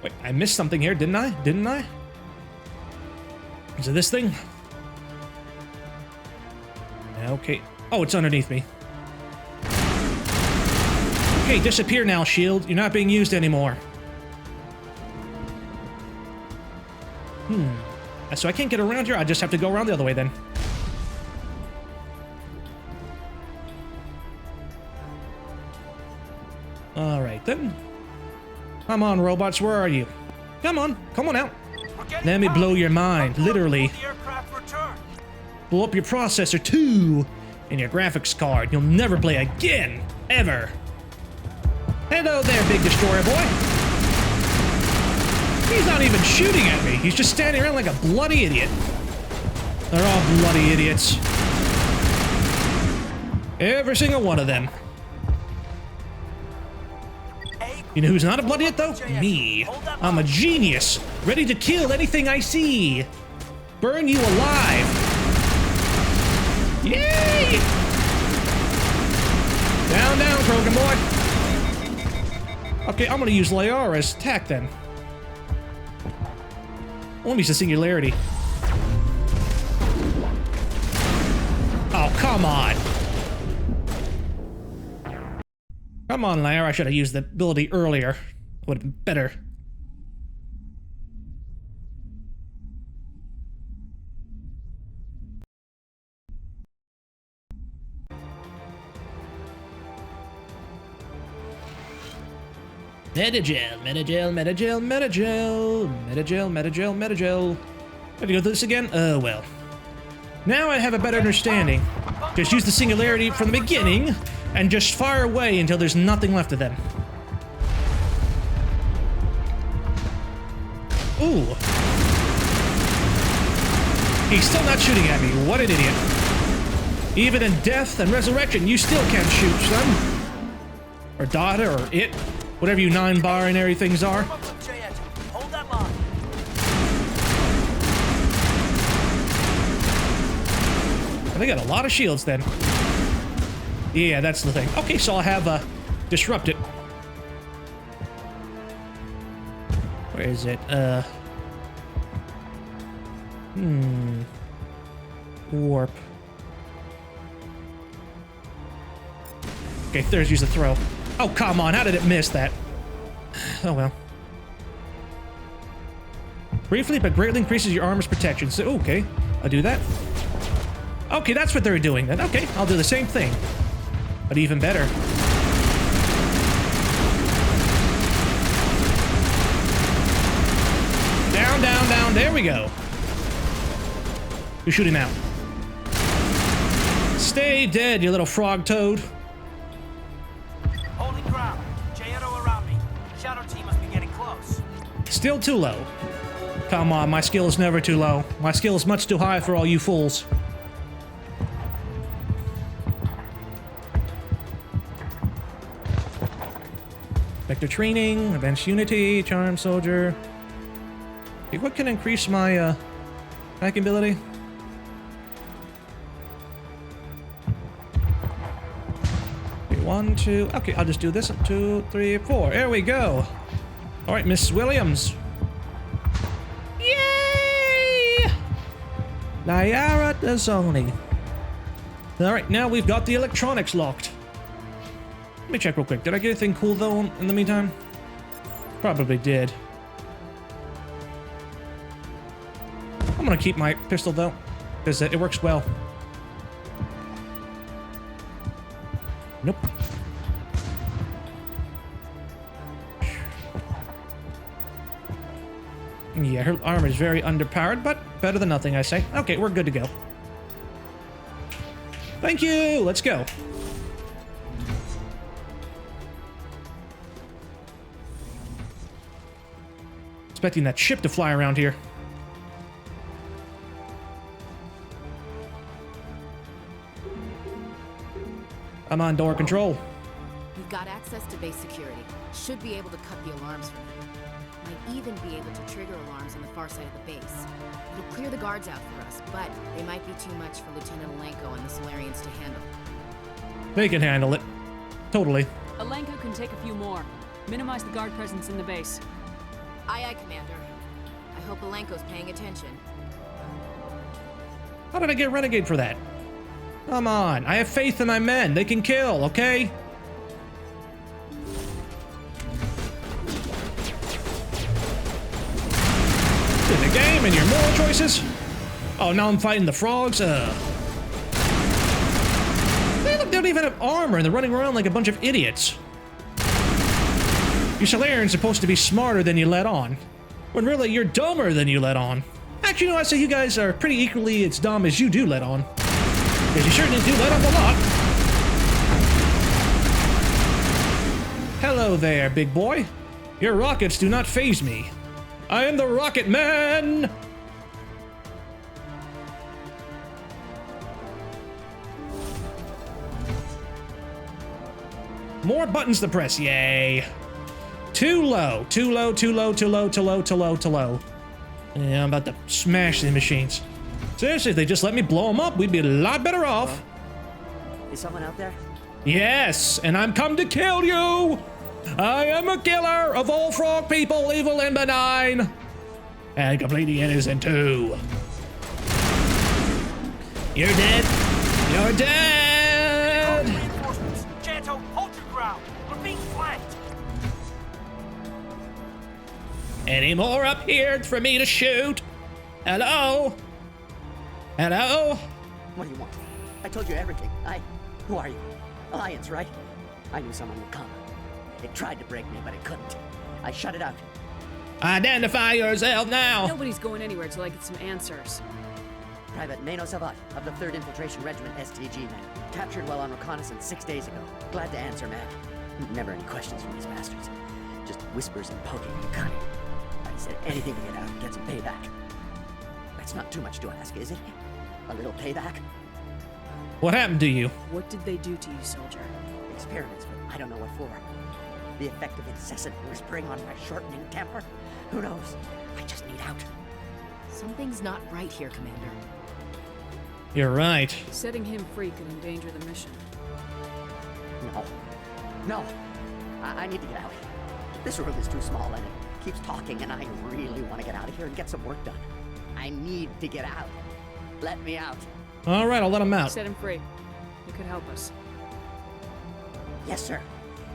Wait, I missed something here, didn't I? Didn't I? Is it this thing? Okay. Oh, it's underneath me. Okay, disappear now, shield. You're not being used anymore. So I can't get around here? I just have to go around the other way then. Alright then. Come on, robots, where are you? Come on out. Let me blow your mind, literally. Blow up your processor too, and your graphics card. You'll never play again, ever. Hello there, big destroyer boy. He's not even shooting at me. He's just standing around like a bloody idiot. They're all bloody idiots. Every single one of them. You know who's not a bloody idiot, though? Me. I'm a genius, ready to kill anything I see. Burn you alive. Yay! Down, down, Krogan boy. Okay, I'm gonna use Liara's attack then. I want to use the singularity. Oh, come on. Come on, Liara. I should have used the ability earlier. Would have been better. Metagel, metagel, metagel, metagel, metagel, metagel, metagel. Have to go through this again? Oh, well. Now I have a better understanding. Just use the singularity from the beginning and just fire away until there's nothing left of them. Ooh. He's still not shooting at me. What an idiot. Even in death and resurrection, you still can't shoot, son. Or daughter, or it. Whatever you non-binary things are. They got a lot of shields then. Yeah, that's the thing. Okay, so I'll have disrupt it. Where is it? Warp. Okay, there's use the throw. Oh, come on, how did it miss that? Oh well. Briefly, but greatly increases your armor's protection. So, okay, I'll do that. Okay, that's what they're doing then. Okay, I'll do the same thing. But even better. Down, down, down. There we go. You shoot him out. Stay dead, you little frog toad. Holding ground. J-Eto around me. Shadow team must be getting close. Still too low. Come on, my skill is never too low. My skill is much too high for all you fools. Vector training, advanced unity, charm soldier. Okay, what can increase my hacking ability? Okay, 1, 2. Okay, I'll just do this. 2, 3, 4. There we go. All right, Miss Williams. Yay! Lyara Dazzoni. All right, now we've got the electronics locked. Let me check real quick. Did I get anything cool though in the meantime? Probably did. I'm gonna keep my pistol though, because it works well. Nope. Yeah, her armor is very underpowered, but better than nothing, I say. Okay, we're good to go. Thank you! Let's go. Expecting that ship to fly around here. I'm on door control. You've got access to base security. Should be able to cut the alarms from them. Might even be able to trigger alarms on the far side of the base. It'll clear the guards out for us, but they might be too much for Lieutenant Alenko and the Solarians to handle. They can handle it. Totally. Alenko can take a few more. Minimize the guard presence in the base. Aye, aye, Commander. I hope Alenko's paying attention. How did I get Renegade for that? Come on, I have faith in my men. They can kill, okay? In the game and your moral choices? Oh, now I'm fighting the frogs? They don't even have armor and they're running around like a bunch of idiots. You Solarians are supposed to be smarter than you let on, when really you're dumber than you let on. Actually, no, I'd say you guys are pretty equally as dumb as you do let on. Because you certainly do let up a lot. Hello there, big boy. Your rockets do not faze me. I am the Rocket Man! More buttons to press, yay. Too low, too low, too low, too low, too low, too low, too low. Yeah, I'm about to smash these machines. Seriously, if they just let me blow them up, we'd be a lot better off. Is someone out there? Yes, and I'm come to kill you! I am a killer of all frog people, evil and benign! And completely innocent too. You're dead! You're dead! Reinforcements! Janto, hold your ground! We're being flanked! Any more up here for me to shoot? Hello? Hello? What do you want? I told you everything. Who are you? Alliance, right? I knew someone would come. It tried to break me, but it couldn't. I shut it out. Identify yourself now! Nobody's going anywhere till I get some answers. Private menace of 3rd Infiltration Regiment STG man. Captured while on reconnaissance 6 days ago. Glad to answer, man. Never any questions from these bastards. Just whispers and poking and cunning. I said anything to get out and get some payback. That's not too much to ask, is it? A little payback? What happened to you? What did they do to you, soldier? Experiments, but I don't know what for. The effect of incessant whispering on my shortening temper? Who knows? I just need out. Something's not right here, Commander. You're right. Setting him free could endanger the mission. No. I need to get out. This room is too small and it keeps talking and I really want to get out of here and get some work done. I need to get out. Let me out. All right, I'll let him out. Set him free. You could help us. Yes, sir.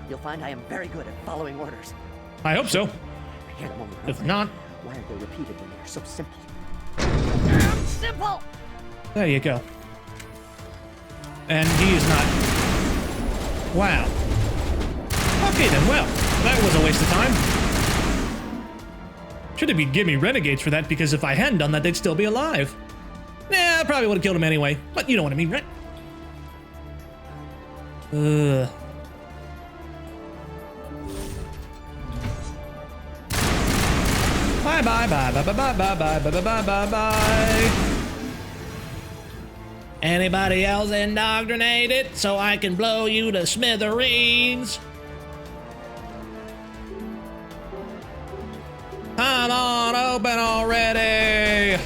You'll find I am very good at following orders. I hope so. I hear them over and If over. not... Why are they repeated when they're so simple? Damn simple! There you go. And he is not... Wow. Okay then, well, that was a waste of time. Should have been giving me renegades for that, because if I hadn't done that, they'd still be alive. Yeah, I probably would have killed him anyway, but you know what I mean, right? Bye bye bye bye bye bye bye bye bye bye bye bye. Anybody else indoctrinated so I can blow you to smithereens? Come on, open already!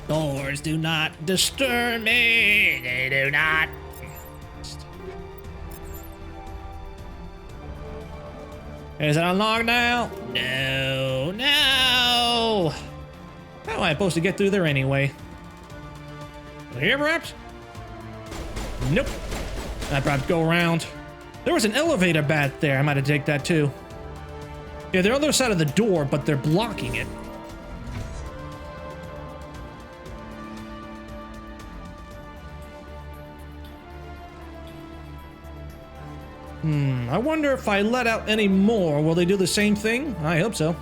Doors do not disturb me. They do not. Is it unlocked now? No, no! How am I supposed to get through there anyway? Here, perhaps? Nope. I perhaps go around. There was an elevator back there. I might have taken that too. Yeah, they're on the other side of the door, but they're blocking it. I wonder if I let out any more, will they do the same thing? I hope so.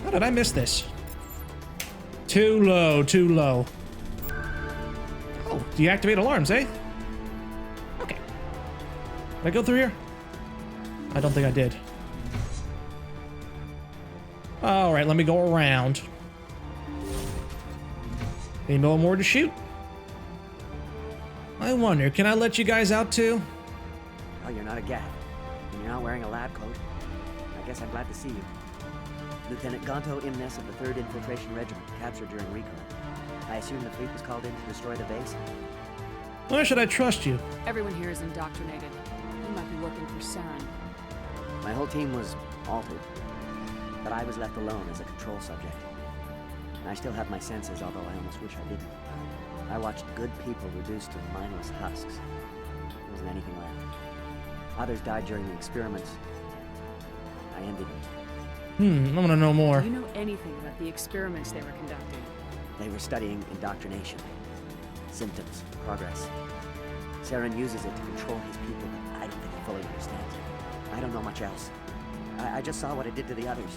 How did I miss this? Too low, too low. Oh, deactivate alarms, eh? Okay. Did I go through here? I don't think I did. All right, let me go around. Any more to shoot? I wonder, can I let you guys out too? Oh, you're not a Gat. And you're not wearing a lab coat. I guess I'm glad to see you. Lieutenant Gonto Imnes of the 3rd Infiltration Regiment, captured during recon. I assume the fleet was called in to destroy the base? Why should I trust you? Everyone here is indoctrinated. You might be working for Saren. My whole team was altered, but I was left alone as a control subject. I still have my senses, although I almost wish I didn't. I watched good people reduced to mindless husks. There wasn't anything left. Others died during the experiments. I ended them. I want to know more. Do you know anything about the experiments they were conducting? They were studying indoctrination. Symptoms, progress. Saren uses it to control his people, but I don't think he fully understands it. I don't know much else. I just saw what it did to the others.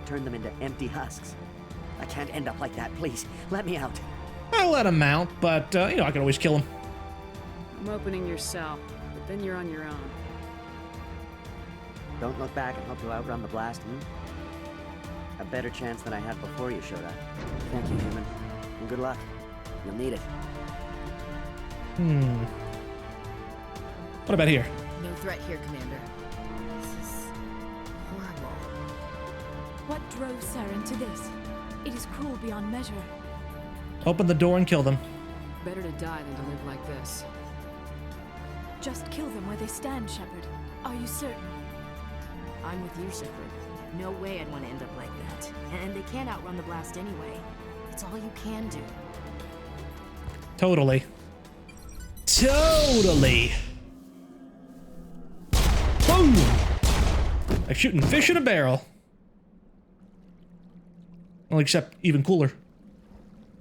Turned them into empty husks. I can't end up like that, please. Let me out. I'll let him out, but, you know, I can always kill him. I'm opening your cell, but then you're on your own. Don't look back and hope to outrun the blast, hmm? A better chance than I had before you showed up. Thank you, human. And good luck. You'll need it. What about here? No threat here, Commander. This is horrible. What drove Saren to this? It is cruel beyond measure. Open the door and kill them. Better to die than to live like this. Just kill them where they stand, Shephard. Are you certain? I'm with you, Shephard. No way I'd want to end up like that. And they can't outrun the blast anyway. It's all you can do. Totally. Totally. Boom! Like shooting fish in a barrel. Well, except even cooler.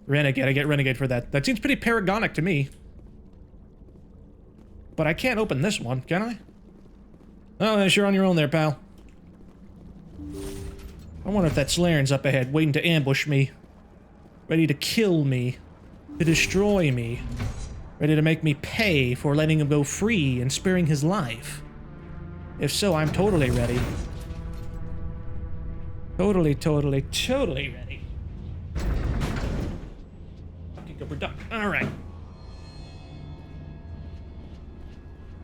Renegade, I get Renegade for that. That seems pretty paragonic to me. But I can't open this one, can I? Oh, yes, you're on your own there, pal. I wonder if that Slaren's up ahead, waiting to ambush me. Ready to kill me. To destroy me. Ready to make me pay for letting him go free and sparing his life. If so, I'm totally ready. Totally ready. We're done. Alright.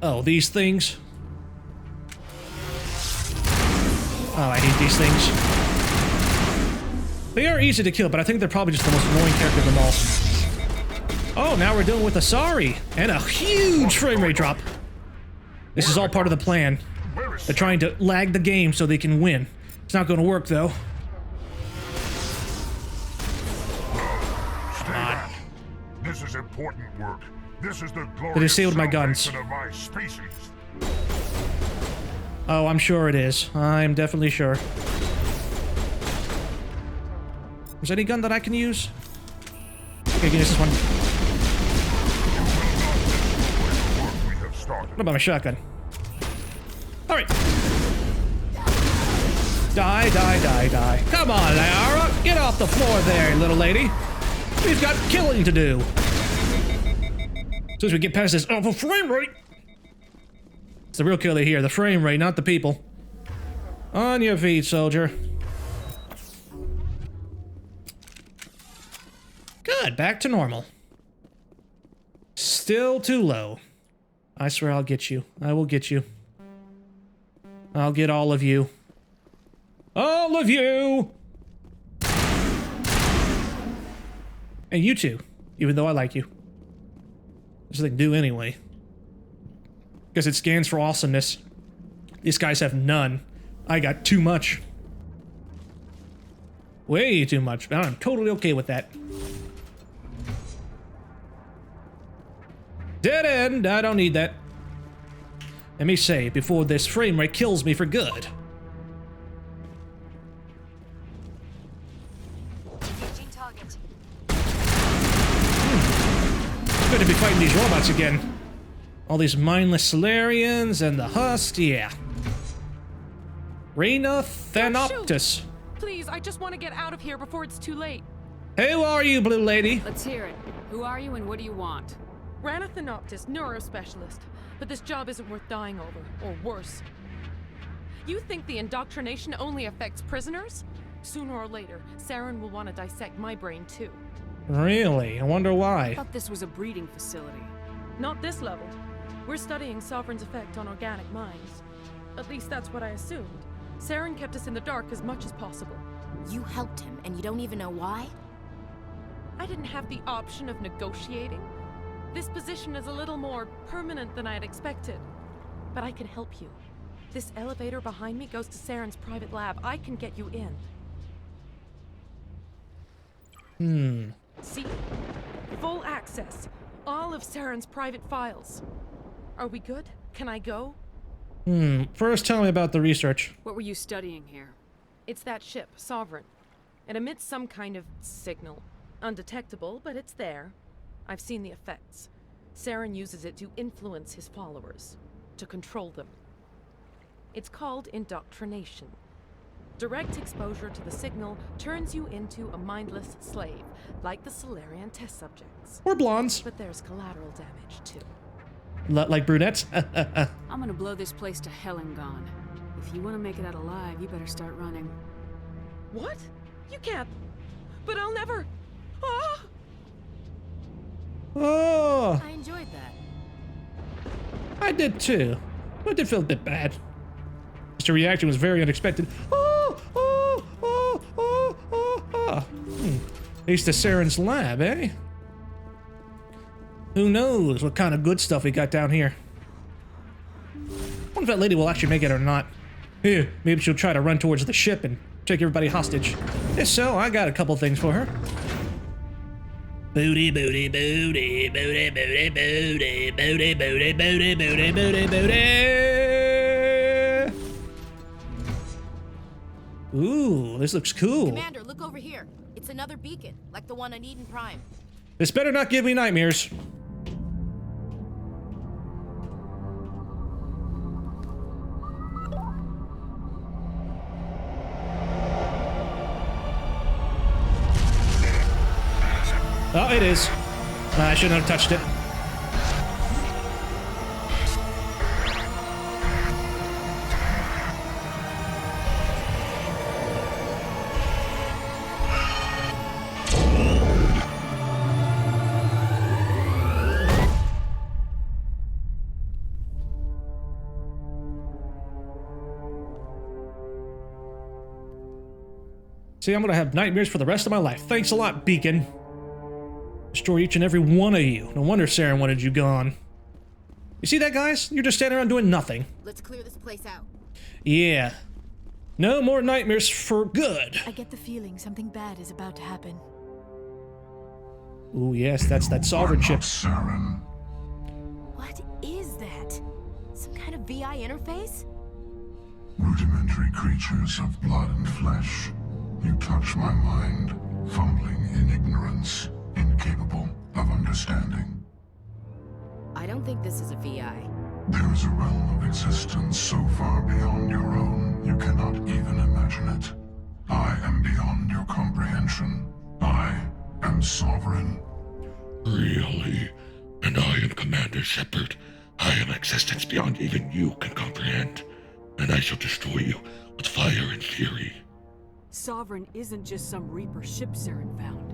Oh, these things. Oh, I hate these things. They are easy to kill, but I think they're probably just the most annoying character of them all. Oh, now we're dealing with Asari. And a huge frame rate drop. This is all part of the plan. They're trying to lag the game so they can win. It's not going to work, though. This is important work. This is the They disabled my guns. salvation of my species. Oh, I'm sure it is. I'm definitely sure. Is there any gun that I can use? Okay, give me this one. What about my shotgun? Alright. Die. Come on, Lara. Get off the floor there, little lady. We've got killing to do. As soon as we get past this awful frame rate. It's the real killer here, the frame rate, not the people. On your feet, soldier. Good, back to normal. Still too low. I swear I'll get you. I will get you. I'll get all of you. All of you! And you too, even though I like you. This thing do anyway. Because it scans for awesomeness. These guys have none. I got too much. Way too much. I'm totally okay with that. Dead end! I don't need that. Let me say, before this frame rate kills me for good. Good to be fighting these robots again. All these mindless Solarians and the Husk, yeah. Reina Thanoptis. Please, I just want to get out of here before it's too late. Who are you, blue lady? Let's hear it. Who are you and what do you want? Reina Thanoptis, neurospecialist. But this job isn't worth dying over, or worse. You think the indoctrination only affects prisoners? Sooner or later, Saren will want to dissect my brain too. Really? I wonder why. I thought this was a breeding facility. Not this level. We're studying Sovereign's effect on organic minds. At least that's what I assumed. Saren kept us in the dark as much as possible. You helped him, and you don't even know why? I didn't have the option of negotiating. This position is a little more permanent than I had expected. But I can help you. This elevator behind me goes to Saren's private lab. I can get you in. See? Full access. All of Saren's private files. Are we good? Can I go? First tell me about the research. What were you studying here? It's that ship, Sovereign. It emits some kind of signal. Undetectable, but it's there. I've seen the effects. Saren uses it to influence his followers. To control them. It's called indoctrination. Direct exposure to the signal turns you into a mindless slave, like the Solarian test subjects. Or blondes. But there's collateral damage, too. Like brunettes? I'm gonna blow this place to hell and gone. If you want to make it out alive, you better start running. What? You can't. But I'll never. Ah! Oh! I enjoyed that. I did too. I did feel a bit bad. Just the reaction was very unexpected. Oh! Oh! Oh! Oh! Oh! Oh! At least to Saren's lab, eh? Who knows what kind of good stuff we got down here. I wonder if that lady will actually make it or not. Here, maybe she'll try to run towards the ship and take everybody hostage. If so, I got a couple things for her. Booty, booty, booty, booty, booty, booty, booty, booty, booty, booty, booty, booty. Ooh, this looks cool. Commander, look over here. It's another beacon, like the one on Eden Prime. This better not give me nightmares. Oh, it is. I shouldn't have touched it. See, I'm gonna have nightmares for the rest of my life. Thanks a lot, Beacon. Destroy each and every one of you. No wonder Saren wanted you gone. You see that, guys? You're just standing around doing nothing. Let's clear this place out. Yeah. No more nightmares for good. I get the feeling something bad is about to happen. Ooh, yes, that's that sovereign ship. Saren. What is that? Some kind of VI interface? Rudimentary creatures of blood and flesh. You touch my mind, fumbling in ignorance, incapable of understanding. I don't think this is a VI. There is a realm of existence so far beyond your own, you cannot even imagine it. I am beyond your comprehension. I am sovereign. Really? And I am Commander Shephard. I am existence beyond even you can comprehend. And I shall destroy you with fire and fury. Sovereign isn't just some Reaper ship Saren found.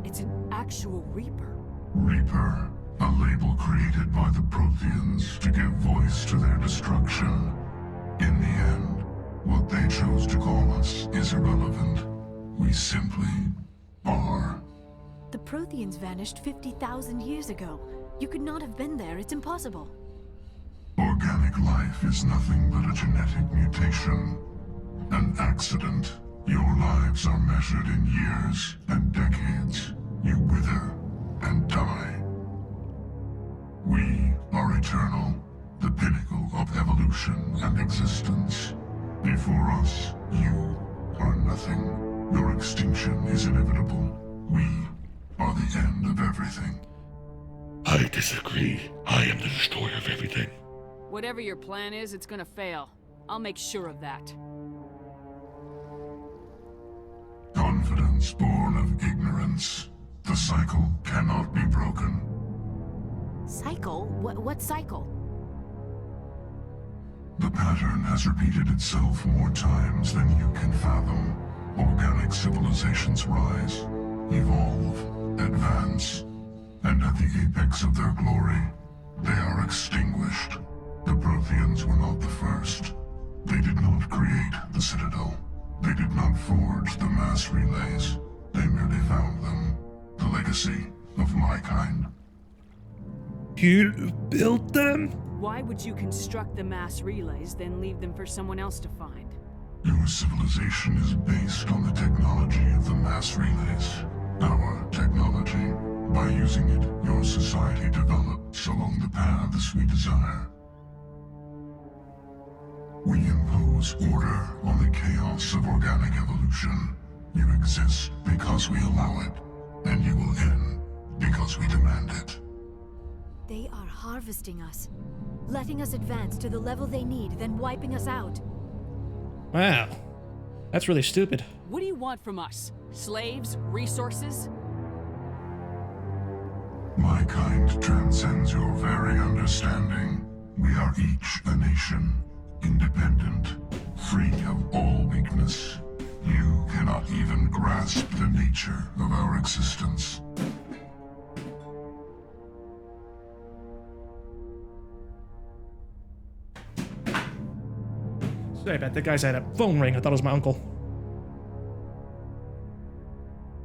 It's an actual Reaper. Reaper? A label created by the Protheans to give voice to their destruction. In the end, what they chose to call us is irrelevant. We simply are. The Protheans vanished 50,000 years ago. You could not have been there. It's impossible. Organic life is nothing but a genetic mutation. An accident. Your lives are measured in years and decades. You wither and die. We are eternal, the pinnacle of evolution and existence. Before us, you are nothing. Your extinction is inevitable. We are the end of everything. I disagree. I am the destroyer of everything. Whatever your plan is, it's gonna fail. I'll make sure of that. Confidence born of ignorance. The cycle cannot be broken. Cycle? What cycle? The pattern has repeated itself more times than you can fathom. Organic civilizations rise, evolve, advance, and at the apex of their glory, they are extinguished. The Protheans were not the first. They did not create the Citadel. They did not forge the mass relays. They merely found them. The legacy of my kind. You built them? Why would you construct the mass relays, then leave them for someone else to find? Your civilization is based on the technology of the mass relays. Our technology. By using it, your society develops along the paths we desire. We impose order on the chaos of organic evolution. You exist because we allow it, and you will end because we demand it. They are harvesting us, letting us advance to the level they need, then wiping us out. Wow. That's really stupid. What do you want from us? Slaves? Resources? My kind transcends your very understanding. We are each a nation, independent, free of all weakness. You cannot even grasp the nature of our existence. Sorry about that. Guys, I had a phone ring. I thought it was my uncle.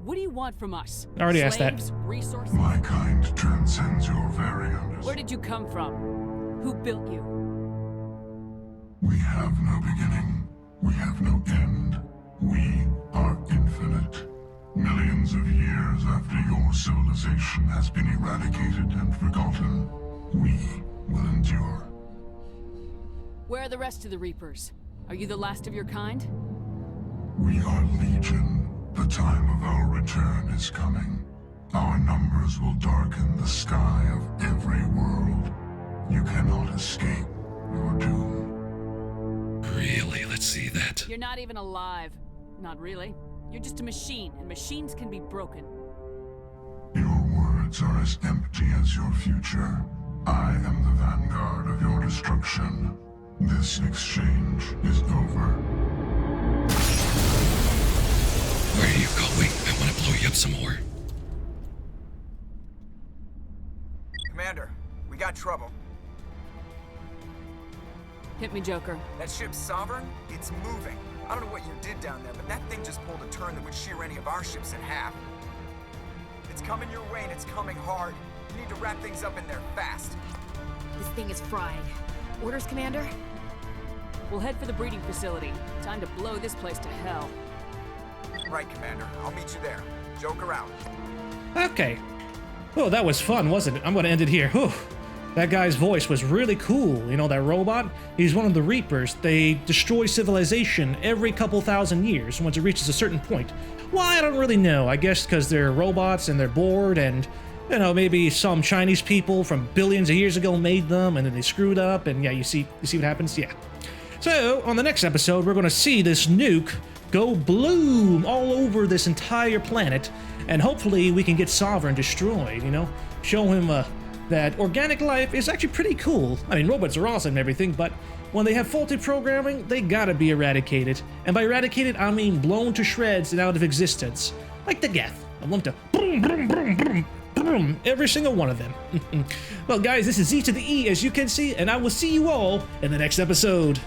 What do you want from us? I already asked that. Resources? My kind transcends your very understanding. Where did you come from? Who built you? We have no beginning. We have no end. We are infinite. Millions of years after your civilization has been eradicated and forgotten, we will endure. Where are the rest of the Reapers? Are you the last of your kind? We are Legion. The time of our return is coming. Our numbers will darken the sky of every world. You cannot escape your doom. Really? Let's see that. You're not even alive. Not really. You're just a machine, and machines can be broken. Your words are as empty as your future. I am the vanguard of your destruction. This exchange is over. Where are you going? I want to blow you up some more. Commander, we got trouble. Hit me, Joker. That ship's Sovereign? It's moving. I don't know what you did down there, but that thing just pulled a turn that would shear any of our ships in half. It's coming your way, and it's coming hard. You need to wrap things up in there fast. This thing is fried. Orders, Commander? We'll head for the breeding facility. Time to blow this place to hell. Right, Commander. I'll meet you there. Joker out. Okay. Oh, that was fun, wasn't it? I'm going to end it here. Whew. That guy's voice was really cool. You know, that robot? He's one of the Reapers. They destroy civilization every couple thousand years once it reaches a certain point. Why? I don't really know. I guess because they're robots and they're bored and, you know, maybe some Chinese people from billions of years ago made them and then they screwed up and yeah, you see what happens? Yeah. So, on the next episode, we're going to see this nuke go bloom all over this entire planet and hopefully we can get Sovereign destroyed, you know? Show him, that organic life is actually pretty cool. I mean, robots are awesome and everything, but when they have faulty programming, they gotta be eradicated. And by eradicated, I mean blown to shreds and out of existence. Like the Geth. I want to boom, boom, boom, boom, Every single one of them. Well, guys, this is Z to the E, as you can see, and I will see you all in the next episode.